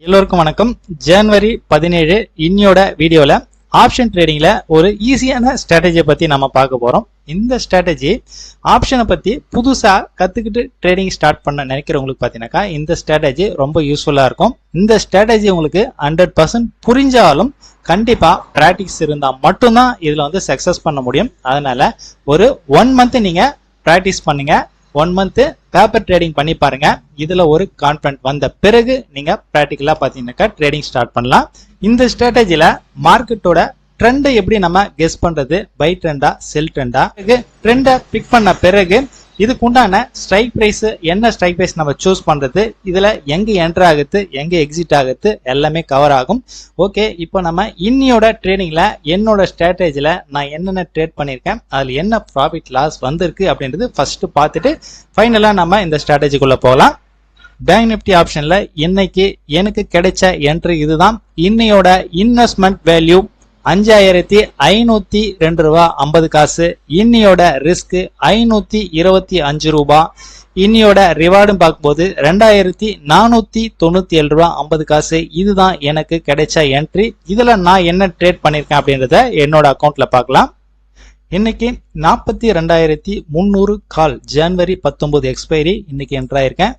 எல்லோருக்கும் வணக்கம். ஜனவரி 17 இன்னியோட வீடியோல ஆப்ஷன் ட்ரேடிங்ல ஒரு ஈஸியான ஸ்ட்ராட்டஜியை பத்தி நம்ம பார்க்க போறோம். இந்த ஸ்ட்ராட்டஜி ஆப்ஷனை பத்தி புதுசா கத்துக்கிட்டு ட்ரேடிங் ஸ்டார்ட் பண்ண நினைக்கிறவங்களுக்கு பாத்தீங்கன்னாக்கா இந்த ஸ்ட்ராட்டஜி ரொம்ப யூஸ்ஃபுல்லா இருக்கும். இந்த ஸ்ட்ராட்டஜி உங்களுக்கு 100% புரிஞ்சாலும் கண்டிப்பா பிராக்டிஸ் இருந்தா மட்டும்தான் இதுல சக்சஸ் பண்ண முடியும். அதனால ஒரு 1 மந்த் நீங்க பிராக்டிஸ் பண்ணுங்க. 1 மந்த் பேப்பர் ட்ரேடிங் பண்ணி பாருங்க. இதுல ஒரு கான்ஃபிடன்ட் வந்த பிறகு நீங்க பிராக்டிகலா பாத்தீங்கன்னாக்கா ட்ரேடிங் ஸ்டார்ட் பண்ணலாம். இந்த ஸ்ட்ராட்டஜில மார்க்கெட்டோட ட்ரெண்டை எப்படி நம்ம கெஸ் பண்றது, பை ட்ரெண்டா செல் ட்ரெண்டா, ட்ரெண்டை பிக் பண்ண பிறகு இதுக்கு உண்டான ஸ்ட்ரைக் பிரைஸ் என்ன ஸ்ட்ரைக் பிரைஸ் நம்ம சூஸ் பண்றது, இதுல எங்க என்டர் ஆகுது எங்க எக்ஸிட் ஆகுது எல்லாமே கவர் ஆகும். ஓகே, இப்போ நம்ம இன்னியோட ட்ரேடிங்ல என்னோட ஸ்ட்ராட்டஜில நான் என்னென்ன ட்ரேட் பண்ணிருக்கேன், அதுல என்ன ப்ராஃபிட் லாஸ் வந்திருக்கு அப்படின்றது ஃபர்ஸ்ட் பார்த்துட்டு ஃபைனலா நம்ம இந்த ஸ்ட்ராட்டஜிக்குள்ள போகலாம். பேங்க் நிப்டி ஆப்ஷன்ல இன்னைக்கு எனக்கு கிடைச்ச என்ட்ரி இதுதான். இன்னையோட இன்வெஸ்ட்மெண்ட் வேல்யூ 5502 ரூபா 50 காசு. இன்னியோட ரிஸ்க் 525 ரூபா. இன்னியோட ரிவார்டும் பார்க்கும்போது 2497 ரூபா 50 காசு. இதுதான் எனக்கு கிடைச்ச என்ட்ரி. இதுல நான் என்ன ட்ரேட் பண்ணிருக்கேன் அப்படின்றத என்னோட அக்கௌண்ட்ல பார்க்கலாம். இன்னைக்கு 42,300 கால் ஜனவரி 19 எக்ஸ்பைரி இன்னைக்கு என்டர் ஆயிருக்கேன்.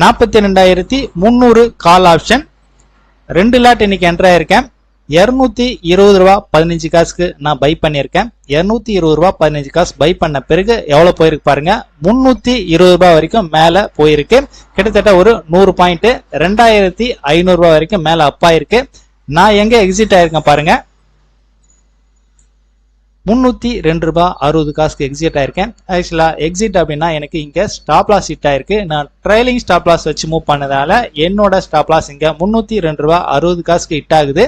42,300 கால் ஆப்ஷன் 2 லாட் இன்னைக்கு என்டர் ஆயிருக்கேன். 220 ரூபா 15 காசுக்கு நான் பை பண்ணியிருக்கேன். 220 ரூபா 15 காசு பை பண்ண பிறகு எவ்வளவு போயிருக்கு பாருங்க, 320 ரூபாய் வரைக்கும் மேல போயிருக்கு. கிட்டத்தட்ட ஒரு 100 பாயிண்ட் 2500 ரூபாய் வரைக்கும் மேல அப் ஆயிருக்கு. நான் எங்க எக்ஸிட் ஆயிருக்கேன் பாருங்க, 302 ரூபாய் 60 காசுக்கு எக்ஸிட் ஆயிருக்கேன். ஆக்சுவலா எக்ஸிட் அப்படின்னா எனக்கு இங்க ஸ்டாப் லாஸ் ஹிட் ஆயிருக்கு. நான் ட்ரைலிங் ஸ்டாப் லாஸ் வச்சு மூவ் பண்ணதால என்னோட ஸ்டாப் லாஸ் இங்க 302 ரூபாய் 60 காசுக்கு ஹிட் ஆகுது.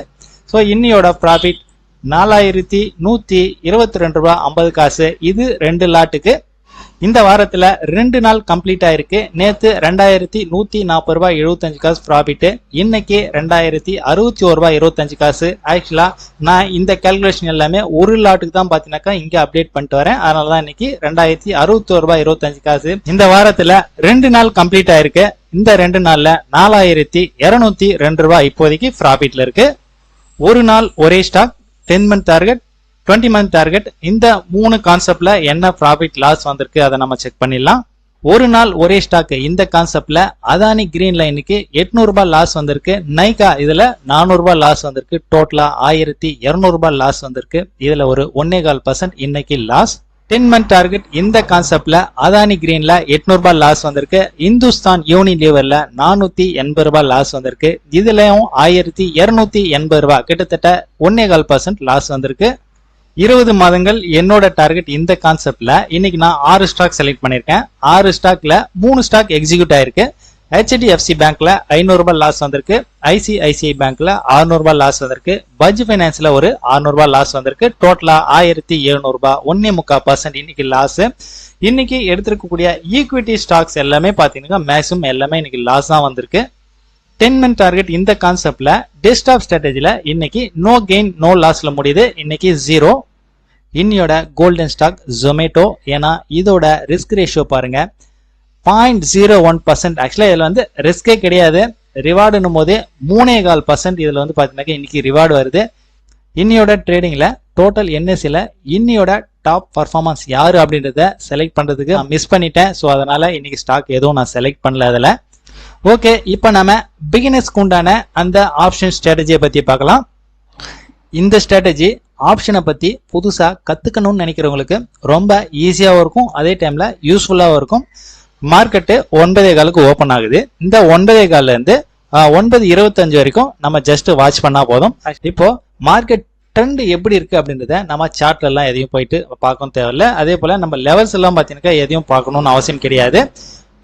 ஸோ இன்னியோட ப்ராஃபிட் 4122 ரூபாய் 50 காசு. இது 2 லாட்டுக்கு. இந்த வாரத்துல 2 நாள் கம்ப்ளீட் ஆயிருக்கு. நேத்து 2140 ரூபாய் 75 காசு ப்ராஃபிட். இன்னைக்கு 2061 ரூபாய் 25 காசு. ஆக்சுவலா நான் இந்த கால்குலேஷன் எல்லாமே ஒரு லாட்டுக்கு தான் பாத்தீங்கன்னாக்கா இங்க அப்டேட் பண்ணிட்டு வரேன். அதனாலதான் இன்னைக்கு 2061 ரூபாய் 25 காசு. இந்த வாரத்துல 2 நாள் கம்ப்ளீட் ஆயிருக்கு. இந்த 2 நாள்ல 4202 ரூபாய் இப்போதைக்கு ப்ராஃபிட்ல இருக்கு. ஒரு நாள் ஒரே stock, 10 month target, 20 month target, இந்த 3 கான்செப்ட்ல என்ன ப்ராஃபிட் லாஸ் வந்திருக்கு அதை நம்ம செக் பண்ணிடலாம். ஒரு நாள் ஒரே ஸ்டாக் இந்த கான்செப்ட்ல அதானி கிரீன் லைனுக்கு 800 ரூபாய் லாஸ் வந்திருக்கு. நைகா இதுல 400 ரூபாய் லாஸ் வந்திருக்கு. டோட்டலா 1200 ரூபாய் லாஸ் வந்திருக்கு. இதுல ஒரு 1.25% இன்னைக்கு லாஸ். 10 மந்த் டார்கெட் இந்த கான்செப்ட்ல அதானி கிரீன்ல 800 ரூபாய் லாஸ் வந்திருக்கு. இந்துஸ்தான் யூனிலிவர்ல 480 ரூபாய் லாஸ் வந்திருக்கு. இதுலயும் 1280 ரூபாய், கிட்டத்தட்ட 1.25% லாஸ் வந்திருக்கு. 20 மாதங்கள் என்னோட டார்கெட் இந்த கான்செப்ட்ல இன்னைக்கு நான் 6 ஸ்டாக் செலக்ட் பண்ணிருக்கேன். 6 ஸ்டாக்ல 3 ஸ்டாக் எக்ஸிக்யூட் ஆயிருக்கு. HDFC பேங்க்ல 500 ரூபாய் லாஸ் வந்திருக்கு. ICICI பேங்க்ல 600 ரூபாய் லாஸ் வந்திருக்கு. பஜ் பைனான்ஸ்ல ஒரு 600 ரூபாய் லாஸ் வந்திருக்கு. டோட்டலா 1700 ரூபாய், 1.25% இன்னைக்கு லாஸ். இன்னைக்கு எடுத்திருக்கக்கூடிய ஈக்விட்டி ஸ்டாக்ஸ் எல்லாமே பாத்தீங்கன்னா மேக்ஸிமம் எல்லாமே இன்னைக்கு லாஸ் தான் வந்திருக்கு. 10 மந்த் டார்கெட் இந்த கான்செப்ட்ல டெஸ்க்டாப் ஸ்ட்ராட்டஜில இன்னைக்கு நோ கெயின் நோ லாஸ்ல முடியுது. இன்னைக்கு 0. இன்னையோட கோல்டன் ஸ்டாக் ஜொமேட்டோ. ஏன்னா இதோட ரிஸ்க் ரேஷியோ பாருங்க 0.01%. ஆக்சுவலா இதுல ரிஸ்கே கிடையாது. ரிவார்டுன்னும் போது 3.25% இதுல பாத்தீங்கன்னா இன்னைக்கு ரிவார்டு வருது. இன்னையோட ட்ரேடிங்ல டோட்டல் என்எஸ்சில இன்னையோட டாப் பர்ஃபார்மன்ஸ் யாரு அப்படின்றத செலக்ட் பண்றதுக்கு மிஸ் பண்ணிட்டேன். ஸோ அதனால இன்னைக்கு ஸ்டாக் எதுவும் நான் செலக்ட் பண்ணல அதுல. ஓகே, இப்போ நம்ம பிகினர்ஸ்க்கு உண்டான அந்த ஆப்ஷன் ஸ்ட்ராட்டஜியை பத்தி பார்க்கலாம். இந்த ஸ்ட்ராட்டஜி ஆப்ஷனை பத்தி புதுசா கத்துக்கணும்னு நினைக்கிறவங்களுக்கு ரொம்ப ஈஸியாவும் இருக்கும், அதே டைம்ல யூஸ்ஃபுல்லாவும் இருக்கும். மார்க்கெட்டு 9:15 ஓபன் ஆகுது. இந்த 9:15 இருந்து 9:25 வரைக்கும் நம்ம ஜஸ்ட் வாட்ச் பண்ணா போதும். இப்போ மார்க்கெட் ட்ரெண்ட் எப்படி இருக்கு அப்படின்றத நம்ம சார்ட்ல எல்லாம் எதையும் போயிட்டு பார்க்கணும் தேவையில்ல. அதே போல நம்ம லெவல்ஸ் எல்லாம் பாத்தீங்கன்னா எதையும் பார்க்கணும்னு அவசியம் கிடையாது.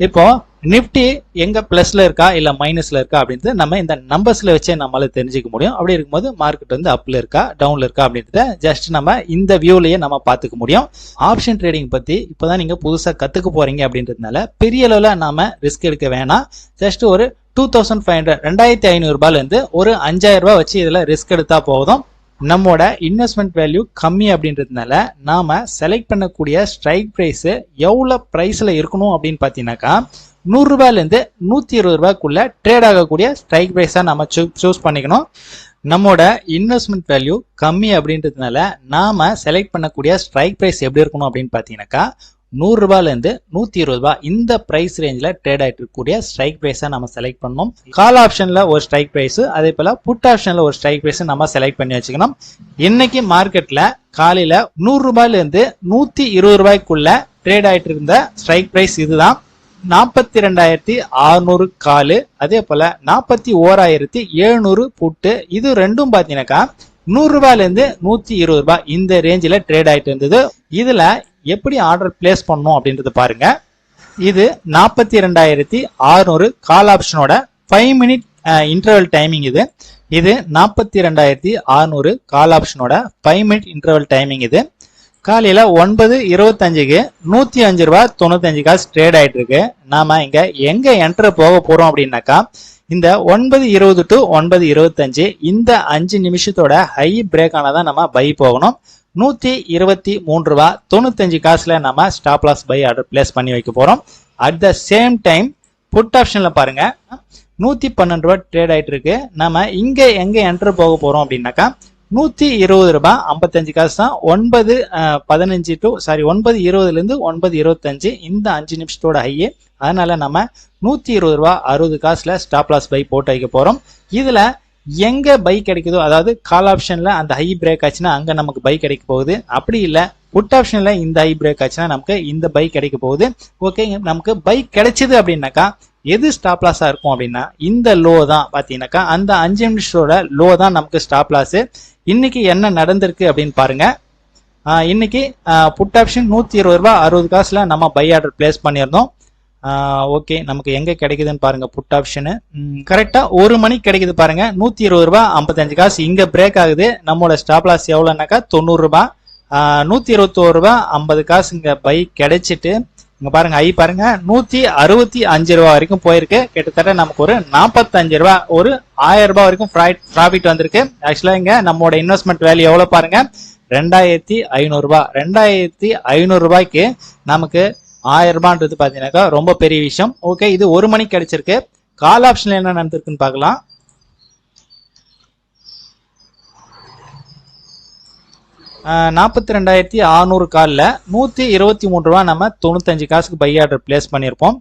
இப்போ நிப்டி எங்க பிளஸ்ல இருக்கா இல்ல மைனஸ்ல இருக்கா அப்படின்றது நம்ம இந்த நம்பர்ஸ்ல வச்சே நம்மளால தெரிஞ்சுக்க முடியும். அப்படி இருக்கும்போது மார்க்கெட் அப்ல இருக்கா டவுன்ல இருக்கா அப்படின்றத ஜஸ்ட் நம்ம இந்த வியூலயே நம்ம பாத்துக்க முடியும். ஆப்ஷன் ட்ரேடிங் பத்தி இப்பதான் நீங்க புதுசா கத்துக்க போறீங்க அப்படின்றதுனால பெரிய அளவுல நாம ரிஸ்க் எடுக்க வேணாம். ஜஸ்ட் ஒரு 2500 2500 ரூபாயில இருந்து ஒரு 5000 ரூபாய் வச்சு இதுல ரிஸ்க் எடுத்தா போதும். நம்மோட இன்வெஸ்ட்மெண்ட் வேல்யூ கம்மி அப்படின்றதுனால நாம செலக்ட் பண்ணக்கூடிய ஸ்ட்ரைக் பிரைஸ் எவ்வளவு பிரைஸ்ல இருக்கணும் அப்படின்னு பாத்தீங்கன்னாக்கா 100 ரூபாயிலிருந்து 120 ரூபாய்க்குள்ள ட்ரேட் ஆகக்கூடிய ஸ்ட்ரைக் பிரைஸா நம்ம சூஸ் பண்ணிக்கணும். நம்மோட இன்வெஸ்ட்மெண்ட் வேல்யூ கம்மி அப்படின்றதுனால நாம செலக்ட் பண்ணக்கூடிய ஸ்ட்ரைக் பிரைஸ் எப்படி இருக்கணும் அப்படின்னு பாத்தீங்கன்னாக்கா 100 ரூபாயிலிருந்து 120 ரூபாய் இந்த பிரைஸ் ரேஞ்சில் ட்ரேட் ஆகிட்டு இருக்கக்கூடிய ஸ்ட்ரைக் பிரைஸை நம்ம செலக்ட் பண்ணணும். கால் ஆப்ஷன்ல ஒரு ஸ்ட்ரைக் பிரைஸ், அதே போல புட் ஆப்ஷன்ல ஒரு ஸ்ட்ரைக் பிரைஸ் நம்ம செலக்ட் பண்ணி வச்சுக்கணும். இன்னைக்கு மார்க்கெட்ல காலையில 100 ரூபாயிலிருந்து 120 ரூபாய்க்குள்ள ட்ரேட் ஆகிட்டு இருந்த ஸ்ட்ரைக் பிரைஸ் இதுதான். 42,600 காலு, அதே போல 41,700 புட்டு. இது ரெண்டும் பாத்தீங்கன்னாக்கா 100 ரூபாயிலிருந்து 120 ரூபாய் இந்த ரேஞ்சில் ட்ரேட் ஆகிட்டு இருந்தது. இதுல எப்படி ஆர்டர் பிளேஸ் பண்ணணும் அப்படின்றது பாருங்க. இது 42,600 கால் ஆப்ஷனோட 5 மினிட் இன்டர்வல் டைமிங். இது 42,600 கால் ஆப்ஷனோட 5 மினிட் இன்டர்வல் டைமிங். இது காலையில 9:25க்கு 105 ரூபாய் 95 காசு ட்ரேட் ஆயிட்டு இருக்கு. நாம இங்க எங்க என்டர் போக போறோம் அப்படின்னாக்கா இந்த 9:20 to 9:25 இந்த 5 நிமிஷத்தோட ஹை பிரேக் ஆனதான் நம்ம பை போகணும். 123 ரூபாய் 95 காசுல நம்ம stop loss buy order place பண்ணி வைக்க போறோம். At the same time put ஆப்ஷன்ல பாருங்க 112 ரூபாய் ட்ரேட் ஆயிட்டு இருக்கு. நம்ம இங்க எங்க என்டர் போக போறோம் அப்படின்னாக்கா 120 ரூபாய் 55 காசு தான். 9:20 இருந்து 9:25 இந்த 5 நிமிஷத்தோட ஹையே. அதனால நம்ம 120 ரூபாய் 60 காசுல ஸ்டாப் லாஸ் பை போட்டு வைக்க போறோம். இதுல எங்க பை கிடைக்குதோ, அதாவது கால் ஆப்ஷன்ல அந்த ஹை பிரேக் ஆச்சுன்னா அங்க நமக்கு பை கிடைக்க போகுது. அப்படி இல்ல புட் ஆப்ஷன்ல இந்த ஹை பிரேக் ஆச்சுன்னா நமக்கு இந்த பை கிடைக்க போகுது. ஓகே, நமக்கு பை கிடைச்சது அப்படின்னாக்கா எது ஸ்டாப் லாஸா இருக்கும் அப்படின்னா இந்த லோ தான். பாத்தீங்கன்னாக்கா அந்த 5 நிமிஷத்தோட லோ தான் நமக்கு ஸ்டாப் லாஸ். இன்னைக்கு என்ன நடந்திருக்கு அப்படின்னு பாருங்க. இன்னைக்கு புட் ஆப்ஷன் 120 ரூபாய் 60 காசுல நம்ம பை ஆர்டர் பிளேஸ் பண்ணியிருந்தோம். ஓகே, நமக்கு எங்க கிடைக்குதுன்னு பாருங்க. புட் ஆப்ஷன் கரெக்டா 1 மணிக்கு கிடைக்குது பாருங்க. 120 ரூபாய் 55 காசு இங்க பிரேக் ஆகுது. நம்மளோட ஸ்டாப் லாஸ் எவ்வளவுனாக்கா 90 ரூபாய். 121 ரூபாய் 50 காசு இங்க பை கிடைச்சிட்டு இங்க பாருங்க ஐ பாருங்க 165 ரூபாய் வரைக்கும் போயிருக்கு. கிட்டத்தட்ட நமக்கு ஒரு 45 ரூபாய், ஒரு 1000 ரூபாய் வரைக்கும் ப்ராஃபிட் வந்திருக்கு. ஆக்சுவலா இங்க நம்மளோட இன்வெஸ்ட்மெண்ட் வேல்யூ எவ்வளவு பாருங்க 2,500 ரூபாய். 2,500 ரூபாய்க்கு நமக்கு 1000 ரூபான்றது பாத்தீங்கன்னாக்கா ரொம்ப பெரிய விஷயம். ஓகே, இது 1 மணிக்கு கிடைச்சிருக்கு. கால் ஆப்ஷன்ல என்ன நடந்திருக்குன்னு பாக்கலாம். 42,600 கால்ல 123 ரூபாய் நம்ம 95 காசுக்கு பை ஆர்டர் பிளேஸ் பண்ணிருப்போம்.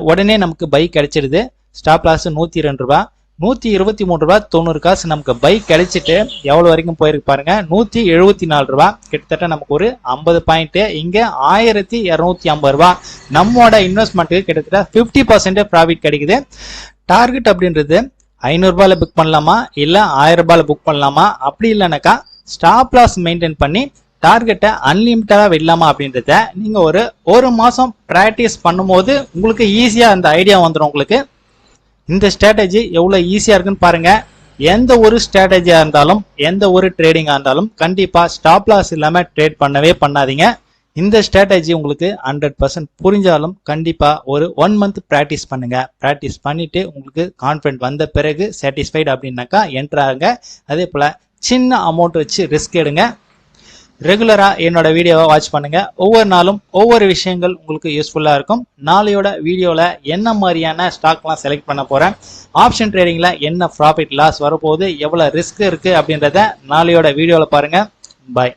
உடனே நமக்கு பை கிடைச்சிடுது. ஸ்டாப் லாஸ் 102 ரூபாய். 123 ரூபாய் 90 காசு நமக்கு பை கிடைச்சிட்டு எவ்வளவு வரைக்கும் போயிருக்கு பாருங்க 174 ரூபாய். கிட்டத்தட்ட நமக்கு ஒரு 50 பாயிண்ட். இங்க 1,250 ரூபாய் நம்மோட இன்வெஸ்ட்மெண்ட்டுக்கு கிட்டத்தட்ட 50% ப்ராஃபிட் கிடைக்குது. டார்கெட் அப்படின்றது 500 ரூபாயில புக் பண்ணலாமா இல்ல 1000 ரூபாயில புக் பண்ணலாமா, அப்படி இல்லைனாக்கா ஸ்டாப் லாஸ் மெயின்டைன் பண்ணி டார்கெட்டை அன்லிமிட்டடா விடலாமா அப்படின்றத நீங்க ஒரு மாசம் பிராக்டிஸ் பண்ணும்போது உங்களுக்கு ஈஸியா அந்த ஐடியா வந்துடும். உங்களுக்கு இந்த ஸ்ட்ராட்டஜி எவ்வளவு ஈஸியா இருக்குன்னு பாருங்க. எந்த ஒரு ஸ்ட்ராட்டஜியா இருந்தாலும் எந்த ஒரு ட்ரேடிங்கா இருந்தாலும் கண்டிப்பா ஸ்டாப் லாஸ் இல்லாம ட்ரேட் பண்ணவே பண்ணாதீங்க. இந்த ஸ்ட்ராட்டஜி உங்களுக்கு 100% புரிஞ்சாலும் கண்டிப்பா ஒரு 1 மந்த் பிராக்டிஸ் பண்ணுங்க. பிராக்டிஸ் பண்ணிட்டு உங்களுக்கு கான்ஃபிடன்ட் வந்த பிறகு சாட்டிஸ்ஃபைட் அப்படின்னாக்கா என்டர் ஆகுங்க. அதே போல சின்ன அமௌண்ட் வச்சு ரிஸ்க் எடுங்க. ரெகுலரா என்னோட வீடியோவை வாட்ச் பண்ணுங்க. ஒவ்வொரு நாளும் ஒவ்வொரு விஷயங்கள் உங்களுக்கு யூஸ்ஃபுல்லா இருக்கும். நாளையோட வீடியோல என்ன மாதிரியான ஸ்டாக்லாம் செலக்ட் பண்ண போறேன், ஆப்ஷன் ட்ரேடிங்ல என்ன ப்ராஃபிட் லாஸ் வரப்போகுது, எவ்வளவு ரிஸ்க் இருக்கு அப்படின்றத நாளையோட வீடியோல பாருங்க. பாய்.